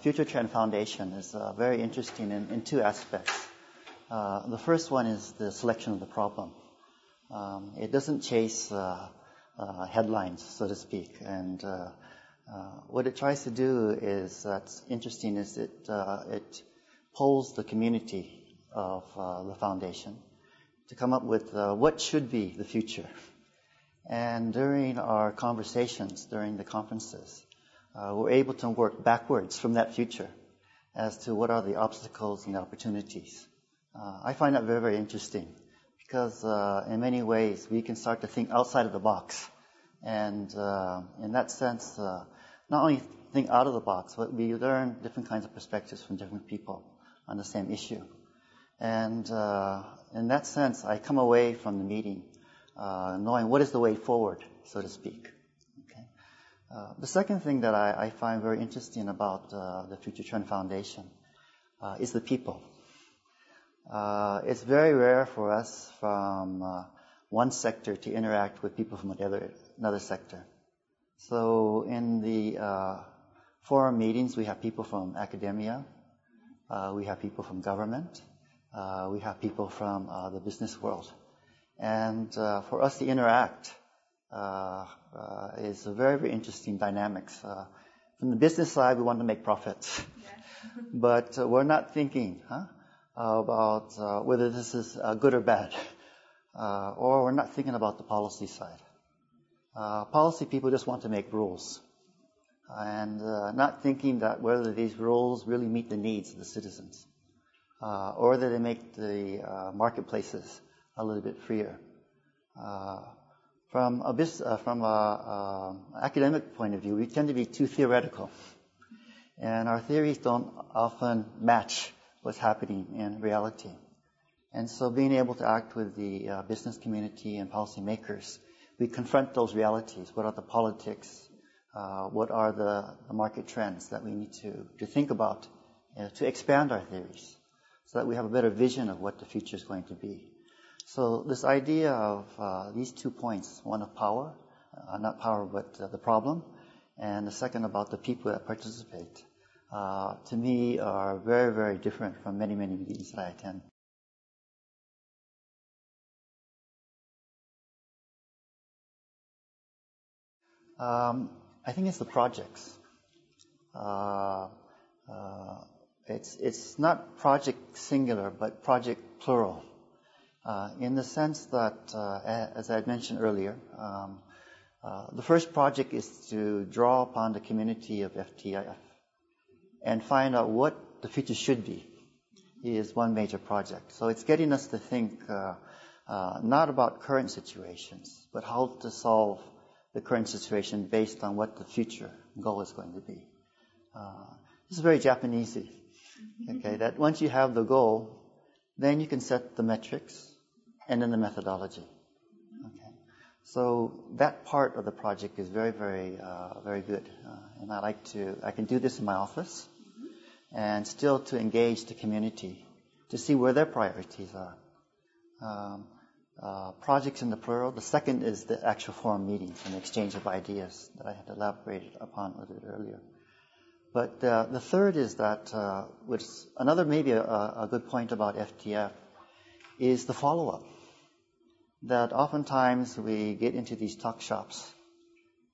Future Trend Foundation is very interesting in two aspects. The first one is the selection of the problem. It doesn't chase headlines, so to speak, and what it tries to do is that's interesting is it polls the community of the foundation to come up with what should be the future. And during our conversations, during the conferences, we're able to work backwards from that future as to what are the obstacles and the opportunities. I find that very, very interesting because in many ways we can start to think outside of the box. And in that sense, not only think out of the box, but we learn different kinds of perspectives from different people on the same issue. And in that sense, I come away from the meeting knowing what is the way forward, so to speak. Okay. The second thing that I find very interesting about the Future Trend Foundation is the people. It's very rare for us from one sector to interact with people from another sector. So in the forum meetings, we have people from academia, we have people from government, we have people from the business world. And for us to interact is a very, very interesting dynamics. From the business side, we want to make profits. Yeah. But we're not thinking about whether this is good or bad. Or we're not thinking about the policy side. Policy people just want to make rules. And not thinking that whether these rules really meet the needs of the citizens. Or that they make the marketplaces a little bit freer. From a academic point of view, we tend to be too theoretical. And our theories don't often match what's happening in reality. And so being able to act with the business community and policymakers, we confront those realities. What are the politics? What are the market trends that we need to think about to expand our theories so that we have a better vision of what the future is going to be. So this idea of these 2 points, one of power, not power but the problem, and the second about the people that participate, to me are very, very different from many, many meetings that I attend. I think it's the projects. It's not project singular, but project plural. In the sense that, as I had mentioned earlier, the first project is to draw upon the community of FTF and find out what the future should be. Is one major project. So it's getting us to think not about current situations, but how to solve the current situation based on what the future goal is going to be. This is very Japanesey. Okay, that once you have the goal, then you can set the metrics and then the methodology. Okay, so that part of the project is very, very, very good, and I can do this in my office, and still to engage the community to see where their priorities are. Projects in the plural. The second is the actual forum meetings and exchange of ideas that I had elaborated upon a little bit earlier. But the third is that, which another maybe a good point about FTF, is the follow-up. That oftentimes we get into these talk shops,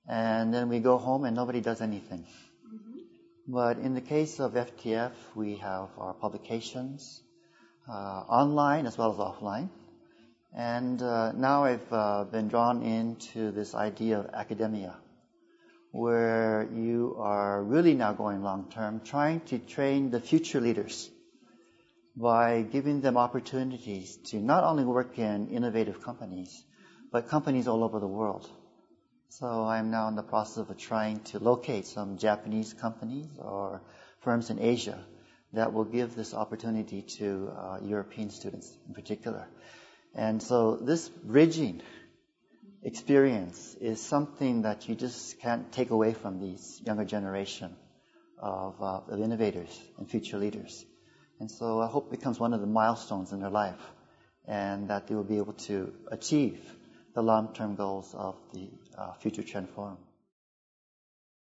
and then we go home and nobody does anything. Mm-hmm. But in the case of FTF, we have our publications, online as well as offline. And now I've been drawn into this idea of academia, where you are really now going long-term, trying to train the future leaders by giving them opportunities to not only work in innovative companies, but companies all over the world. So I'm now in the process of trying to locate some Japanese companies or firms in Asia that will give this opportunity to European students in particular. And so this bridging experience is something that you just can't take away from these younger generation of innovators and future leaders. And so I hope it becomes one of the milestones in their life, and that they will be able to achieve the long-term goals of the Future Trend Forum.